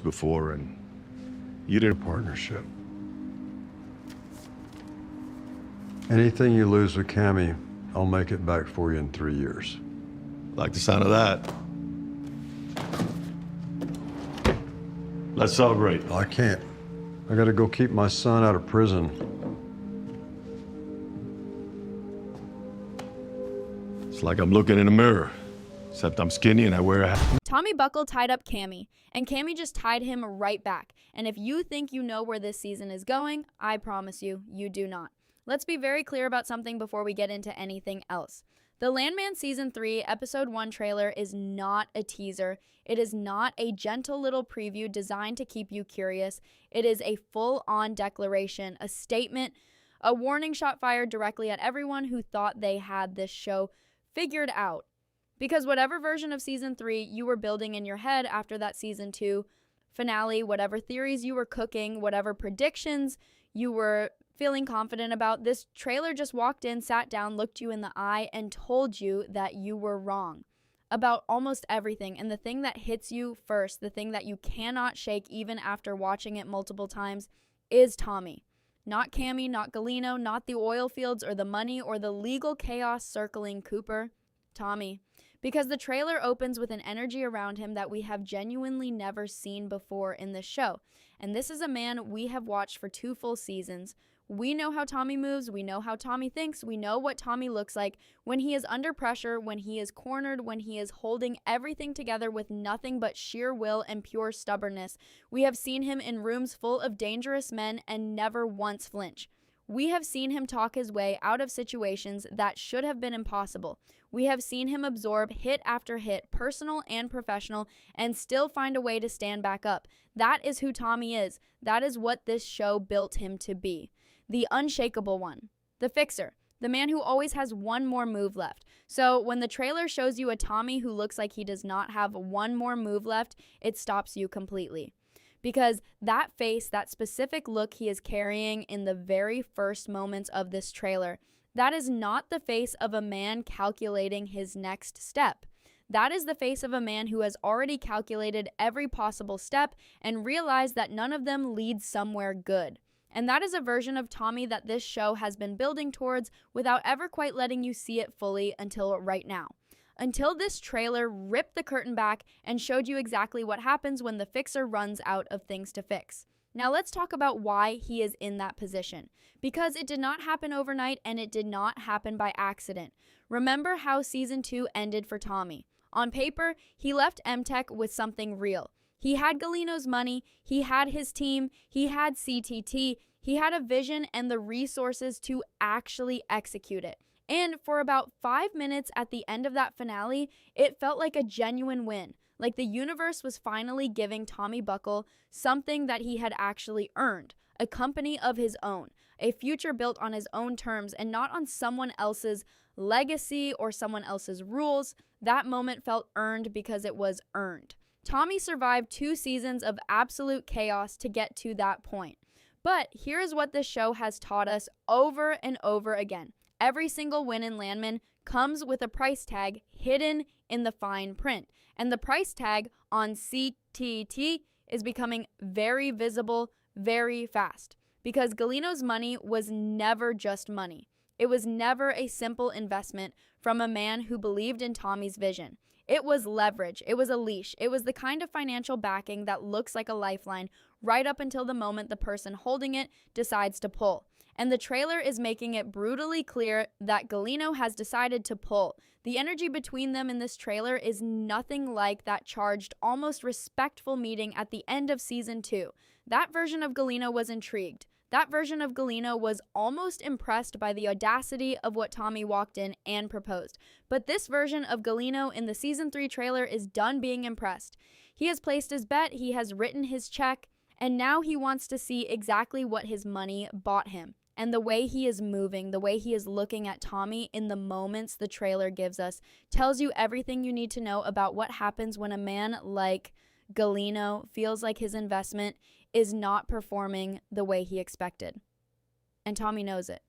before, and you did a partnership. Anything you lose with Cammy, I'll make it back for you in 3 years. Like the sound of that. Let's celebrate. I can't. I gotta go keep my son out of prison. It's like I'm looking in a mirror, except I'm skinny and I wear a hat. Tommy Buckle tied up Cammy, and Cammy just tied him right back. And if you think you know where this season is going, I promise you, you do not. Let's be very clear about something before we get into anything else. The Landman Season 3 Episode 1 trailer is not a teaser. It is not a gentle little preview designed to keep you curious. It is a full-on declaration, a statement, a warning shot fired directly at everyone who thought they had this show figured out. Because whatever version of Season 3 you were building in your head after that Season 2 finale, whatever theories you were cooking, whatever predictions you were feeling confident about, this trailer just walked in, sat down, looked you in the eye, and told you that you were wrong about almost everything. And the thing that hits you first, the thing that you cannot shake even after watching it multiple times, is Tommy. Not Cammy, not Galino, not the oil fields or the money or the legal chaos circling Cooper. Tommy. Because the trailer opens with an energy around him that we have genuinely never seen before in this show. And this is a man we have watched for 2 full seasons. We know how Tommy moves, we know how Tommy thinks, we know what Tommy looks like when he is under pressure, when he is cornered, when he is holding everything together with nothing but sheer will and pure stubbornness. We have seen him in rooms full of dangerous men and never once flinch. We have seen him talk his way out of situations that should have been impossible. We have seen him absorb hit after hit, personal and professional, and still find a way to stand back up. That is who Tommy is. That is what this show built him to be. The unshakable one, the fixer, the man who always has one more move left. So when the trailer shows you a Tommy who looks like he does not have one more move left, it stops you completely. Because that face, that specific look he is carrying in the very first moments of this trailer, that is not the face of a man calculating his next step. That is the face of a man who has already calculated every possible step and realized that none of them lead somewhere good. And that is a version of Tommy that this show has been building towards without ever quite letting you see it fully until right now. Until this trailer ripped the curtain back and showed you exactly what happens when the fixer runs out of things to fix. Now let's talk about why he is in that position. Because it did not happen overnight and it did not happen by accident. Remember how Season 2 ended for Tommy. On paper, he left MTech with something real. He had Galino's money, he had his team, he had CTT, he had a vision and the resources to actually execute it. And for about 5 minutes at the end of that finale, it felt like a genuine win. Like the universe was finally giving Tommy Buckle something that he had actually earned. A company of his own. A future built on his own terms and not on someone else's legacy or someone else's rules. That moment felt earned because it was earned. Tommy survived 2 seasons of absolute chaos to get to that point. But here is what this show has taught us over and over again. Every single win in Landman comes with a price tag hidden in the fine print. And the price tag on CTT is becoming very visible very fast. Because Galino's money was never just money. It was never a simple investment from a man who believed in Tommy's vision. It was leverage. It was a leash. It was the kind of financial backing that looks like a lifeline right up until the moment the person holding it decides to pull. And the trailer is making it brutally clear that Galino has decided to pull. The energy between them in this trailer is nothing like that charged, almost respectful meeting at the end of Season 2. That version of Galino was intrigued. That version of Galino was almost impressed by the audacity of what Tommy walked in and proposed. But this version of Galino in the Season 3 trailer is done being impressed. He has placed his bet, he has written his check, and now he wants to see exactly what his money bought him. And the way he is moving, the way he is looking at Tommy in the moments the trailer gives us, tells you everything you need to know about what happens when a man like Galino feels like his investment is not performing the way he expected. And Tommy knows it.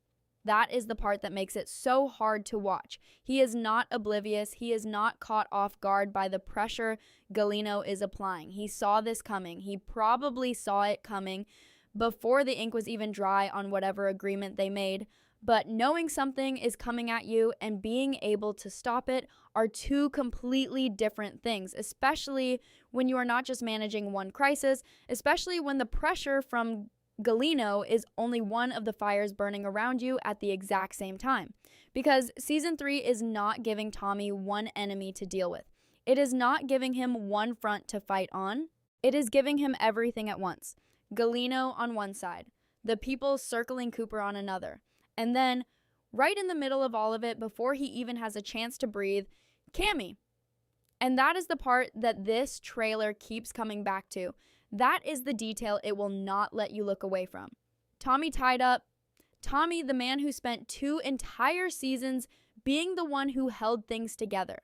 That is the part that makes it so hard to watch. He is not oblivious. He is not caught off guard by the pressure Galino is applying. He saw this coming. He probably saw it coming before the ink was even dry on whatever agreement they made. But knowing something is coming at you and being able to stop it are two completely different things, especially when you are not just managing one crisis, especially when the pressure from Galino is only one of the fires burning around you at the exact same time. Because season 3 is not giving Tommy one enemy to deal with. It is not giving him one front to fight on. It is giving him everything at once. Galino on one side, the people circling Cooper on another. And then, right in the middle of all of it, before he even has a chance to breathe, Cammy. And that is the part that this trailer keeps coming back to. That is the detail it will not let you look away from. Tommy tied up. Tommy, the man who spent 2 entire seasons being the one who held things together.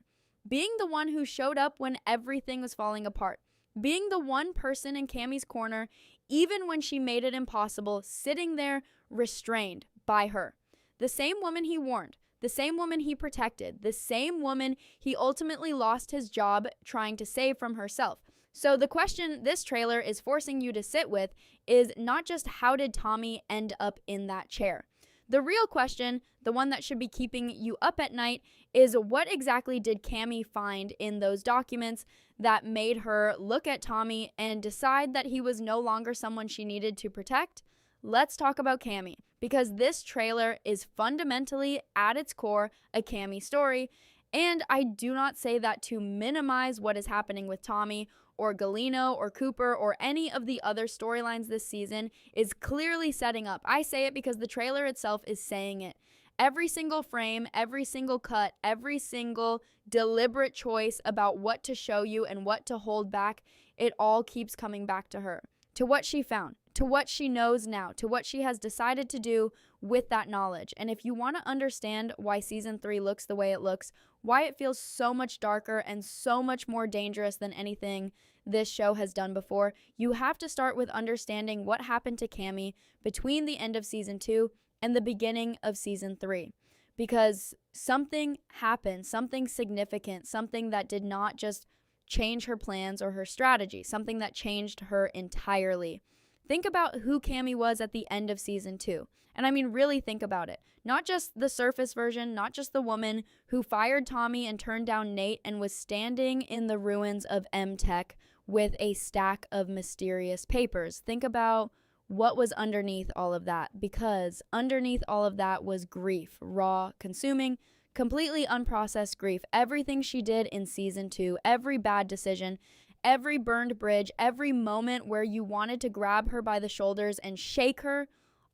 Being the one who showed up when everything was falling apart. Being the one person in Cammy's corner, even when she made it impossible, sitting there restrained by her. The same woman he warned, the same woman he protected, the same woman he ultimately lost his job trying to save from herself. So the question this trailer is forcing you to sit with is not just how did Tommy end up in that chair. The real question, the one that should be keeping you up at night, is what exactly did Cammy find in those documents that made her look at Tommy and decide that he was no longer someone she needed to protect? Let's talk about Cammy, because this trailer is fundamentally, at its core, a Cammy story, and I do not say that to minimize what is happening with Tommy or Galino or Cooper or any of the other storylines this season is clearly setting up. I say it because the trailer itself is saying it. Every single frame, every single cut, every single deliberate choice about what to show you and what to hold back, it all keeps coming back to her, to what she found, to what she knows now, to what she has decided to do with that knowledge. And if you want to understand why season 3 looks the way it looks, why it feels so much darker and so much more dangerous than anything this show has done before, you have to start with understanding what happened to Cammy between the end of season 2 and the beginning of season 3. Because something happened, something significant, something that did not just change her plans or her strategy, something that changed her entirely. Think about who Cammy was at the end of season 2. And I mean, really think about it. Not just the surface version, not just the woman who fired Tommy and turned down Nate and was standing in the ruins of M-Tech with a stack of mysterious papers. Think about what was underneath all of that, because underneath all of that was grief, raw, consuming, completely unprocessed grief. Everything she did in season 2, every bad decision, every burned bridge, every moment where you wanted to grab her by the shoulders and shake her,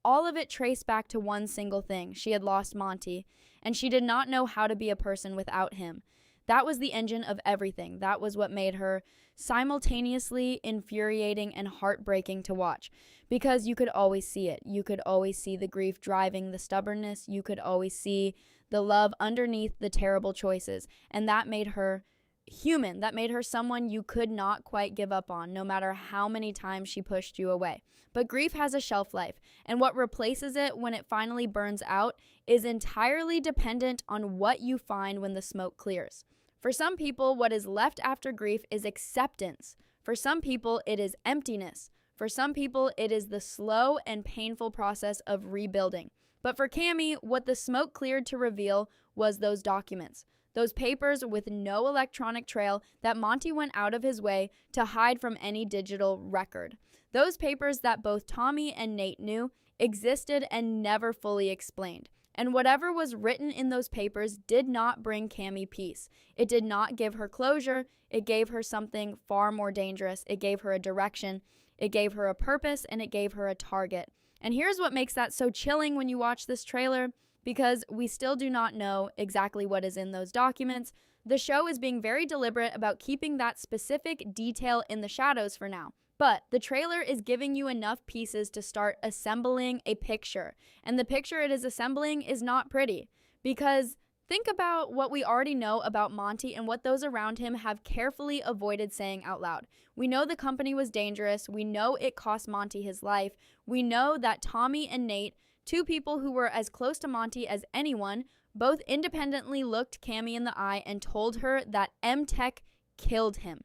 all of it traced back to one single thing. She had lost Monty, and she did not know how to be a person without him. That was the engine of everything. That was what made her simultaneously infuriating and heartbreaking to watch, because you could always see it. You could always see the grief driving the stubbornness. You could always see the love underneath the terrible choices, and that made her human. That made her someone you could not quite give up on, no matter how many times she pushed you away. But grief has a shelf life, and what replaces it when it finally burns out is entirely dependent on what you find when the smoke clears. For some people, what is left after grief is acceptance. For some people, it is emptiness. For some people, it is the slow and painful process of rebuilding. But for Cammy, what the smoke cleared to reveal was those documents. Those papers with no electronic trail that Monty went out of his way to hide from any digital record. Those papers that both Tommy and Nate knew existed and never fully explained. And whatever was written in those papers did not bring Cammy peace. It did not give her closure. It gave her something far more dangerous. It gave her a direction. It gave her a purpose, and it gave her a target. And here's what makes that so chilling when you watch this trailer, because we still do not know exactly what is in those documents. The show is being very deliberate about keeping that specific detail in the shadows for now. But the trailer is giving you enough pieces to start assembling a picture. And the picture it is assembling is not pretty. Because think about what we already know about Monty and what those around him have carefully avoided saying out loud. We know the company was dangerous. We know it cost Monty his life. We know that Tommy and Nate Two people who were as close to Monty as anyone, both independently looked Cammy in the eye and told her that M-Tech killed him.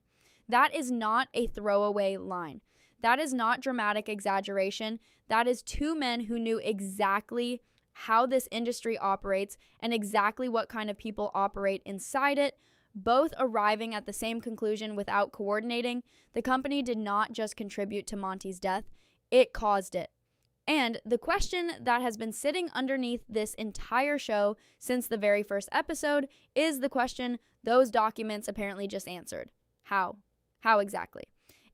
That is not a throwaway line. That is not dramatic exaggeration. That is two men who knew exactly how this industry operates and exactly what kind of people operate inside it, both arriving at the same conclusion without coordinating. The company did not just contribute to Monty's death, it caused it. And the question that has been sitting underneath this entire show since the very first episode is the question those documents apparently just answered. How? How exactly?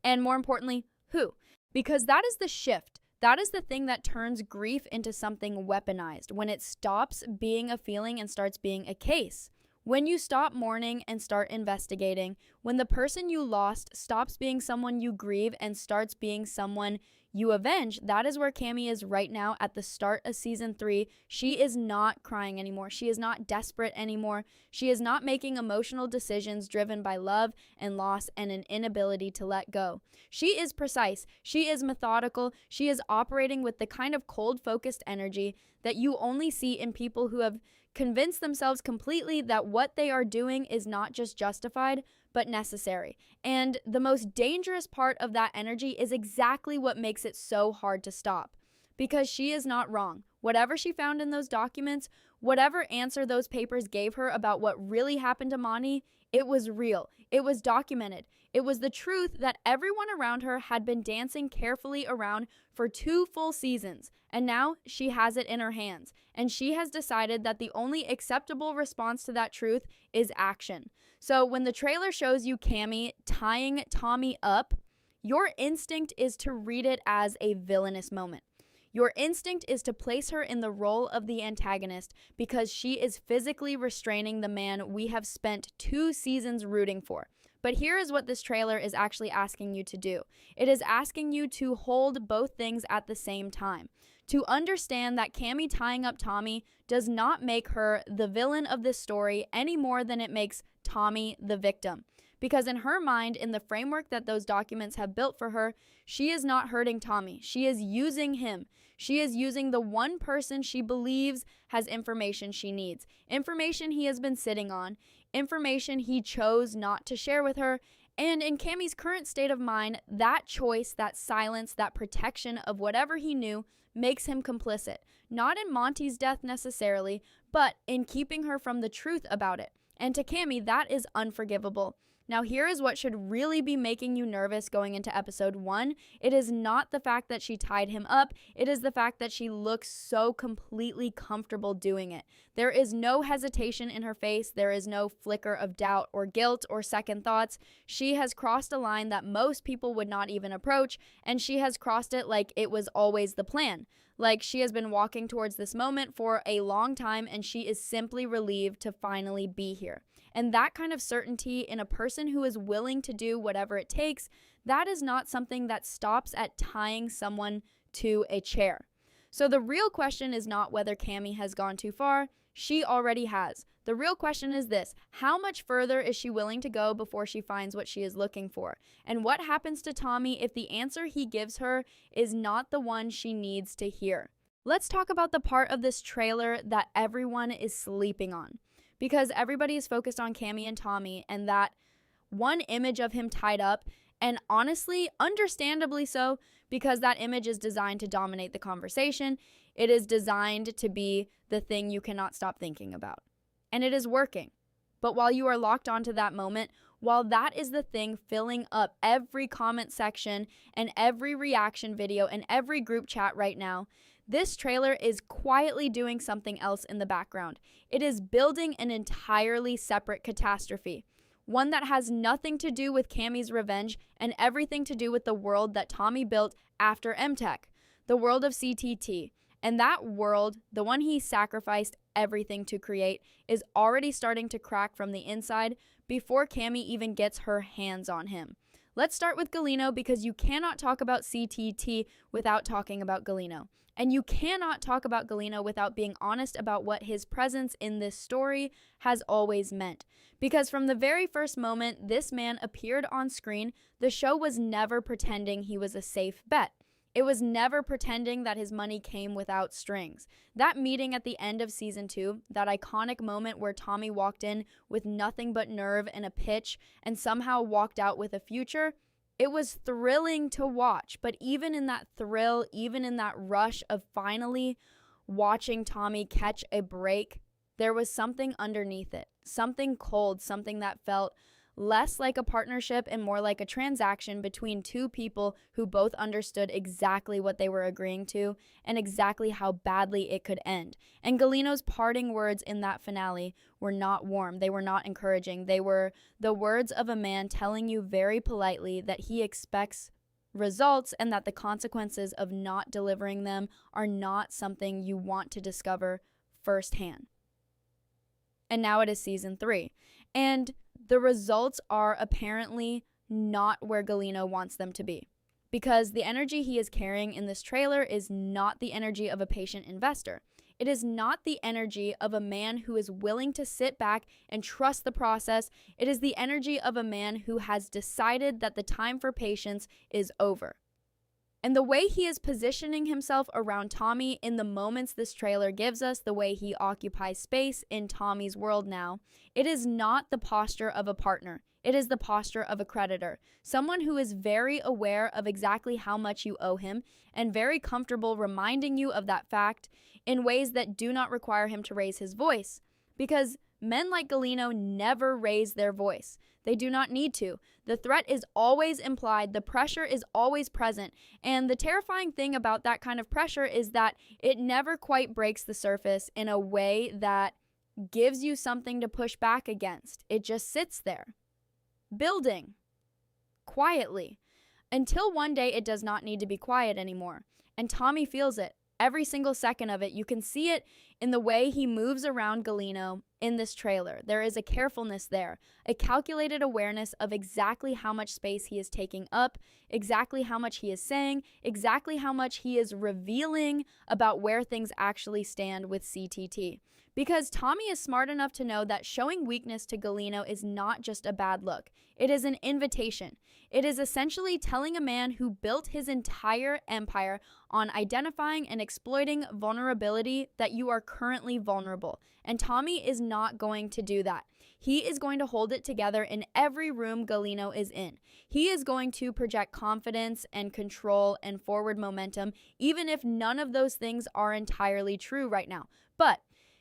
And more importantly, who? Because that is the shift. That is the thing that turns grief into something weaponized, when it stops being a feeling and starts being a case. When you stop mourning and start investigating, when the person you lost stops being someone you grieve and starts being someone you avenge, that is where Cammy is right now at the start of season 3. She is not crying anymore. She is not desperate anymore. She is not making emotional decisions driven by love and loss and an inability to let go. She is precise. She is methodical. She is operating with the kind of cold, focused energy that you only see in people who have convinced themselves completely that what they are doing is not just justified, but necessary. And the most dangerous part of that energy is exactly what makes it so hard to stop. Because she is not wrong. Whatever she found in those documents, whatever answer those papers gave her about what really happened to Monty, it was real. It was documented. It was the truth that everyone around her had been dancing carefully around for 2 full seasons, and now she has it in her hands, and she has decided that the only acceptable response to that truth is action. So when the trailer shows you Cammy tying Tommy up, your instinct is to read it as a villainous moment. Your instinct is to place her in the role of the antagonist because she is physically restraining the man we have spent 2 seasons rooting for. But here is what this trailer is actually asking you to do. It is asking you to hold both things at the same time. To understand that Cammy tying up Tommy does not make her the villain of this story any more than it makes Tommy the victim. Because in her mind, in the framework that those documents have built for her, she is not hurting Tommy. She is using him. She is using the one person she believes has information she needs. Information he has been sitting on. Information he chose not to share with her. And in Cammy's current state of mind, that choice, that silence, that protection of whatever he knew makes him complicit. Not in Monty's death necessarily, but in keeping her from the truth about it. And to Cammy, that is unforgivable. Now, here is what should really be making you nervous going into episode 1. It is not the fact that she tied him up. It is the fact that she looks so completely comfortable doing it. There is no hesitation in her face. There is no flicker of doubt or guilt or second thoughts. She has crossed a line that most people would not even approach, and she has crossed it like it was always the plan. Like she has been walking towards this moment for a long time, and she is simply relieved to finally be here. And that kind of certainty in a person who is willing to do whatever it takes, that is not something that stops at tying someone to a chair. So the real question is not whether Cammy has gone too far. She already has. The real question is this: how much further is she willing to go before she finds what she is looking for? And what happens to Tommy if the answer he gives her is not the one she needs to hear? Let's talk about the part of this trailer that everyone is sleeping on. Because everybody is focused on Cammy and Tommy and that one image of him tied up, and honestly, understandably so, because that image is designed to dominate the conversation. It is designed to be the thing you cannot stop thinking about. And it is working. But while you are locked onto that moment, while that is the thing filling up every comment section and every reaction video and every group chat right now, this trailer is quietly doing something else in the background. It is building an entirely separate catastrophe. One that has nothing to do with Cammy's revenge and everything to do with the world that Tommy built after M-Tech. The world of CTT. And that world, the one he sacrificed everything to create, is already starting to crack from the inside before Cammy even gets her hands on him. Let's start with Galino, because you cannot talk about CTT without talking about Galino. And you cannot talk about Galino without being honest about what his presence in this story has always meant. Because from the very first moment this man appeared on screen, the show was never pretending he was a safe bet. It was never pretending that his money came without strings. That meeting at the end of season 2, that iconic moment where Tommy walked in with nothing but nerve and a pitch and somehow walked out with a future, it was thrilling to watch. But even in that thrill, even in that rush of finally watching Tommy catch a break, there was something underneath it, something cold, something that felt less like a partnership and more like a transaction between two people who both understood exactly what they were agreeing to and exactly how badly it could end. And Galino's parting words in that finale were not warm. They were not encouraging. They were the words of a man telling you very politely that he expects results and that the consequences of not delivering them are not something you want to discover firsthand. And now it is season 3. And the results are apparently not where Galino wants them to be, because the energy he is carrying in this trailer is not the energy of a patient investor. It is not the energy of a man who is willing to sit back and trust the process. It is the energy of a man who has decided that the time for patience is over. And the way he is positioning himself around Tommy in the moments this trailer gives us, the way he occupies space in Tommy's world now, it is not the posture of a partner. It is the posture of a creditor. Someone who is very aware of exactly how much you owe him and very comfortable reminding you of that fact in ways that do not require him to raise his voice. Because men like Galino never raise their voice. They do not need to. The threat is always implied. The pressure is always present. And the terrifying thing about that kind of pressure is that it never quite breaks the surface in a way that gives you something to push back against. It just sits there, building quietly, until one day it does not need to be quiet anymore. And Tommy feels it. Every single second of it. You can see it in the way he moves around Galino in this trailer. There is a carefulness there, a calculated awareness of exactly how much space he is taking up, exactly how much he is saying, exactly how much he is revealing about where things actually stand with CTT. Because Tommy is smart enough to know that showing weakness to Galino is not just a bad look. It is an invitation. It is essentially telling a man who built his entire empire on identifying and exploiting vulnerability that you are currently vulnerable. And Tommy is not going to do that. He is going to hold it together in every room Galino is in. He is going to project confidence and control and forward momentum, even if none of those things are entirely true right now. But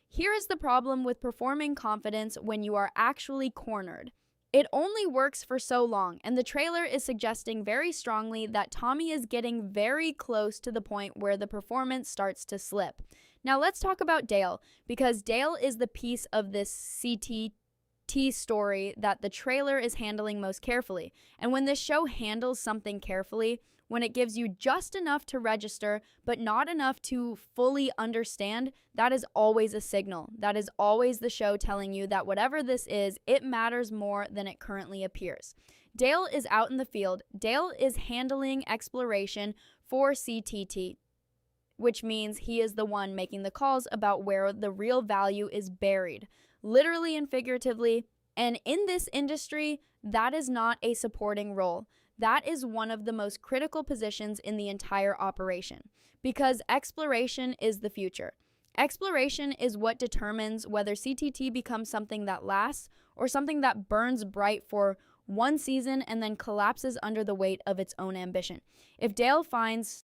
here is the problem with performing confidence when you are actually cornered. It only works for so long, and the trailer is suggesting very strongly that Tommy is getting very close to the point where the performance starts to slip. Now let's talk about Dale, because Dale is the piece of this CTT story that the trailer is handling most carefully. And when this show handles something carefully, when it gives you just enough to register, but not enough to fully understand, that is always a signal. That is always the show telling you that whatever this is, it matters more than it currently appears. Dale is out in the field. Dale is handling exploration for CTT, which means he is the one making the calls about where the real value is buried, literally and figuratively. And in this industry, that is not a supporting role. That is one of the most critical positions in the entire operation, because exploration is the future. Exploration is what determines whether CTT becomes something that lasts or something that burns bright for one season and then collapses under the weight of its own ambition. If Dale finds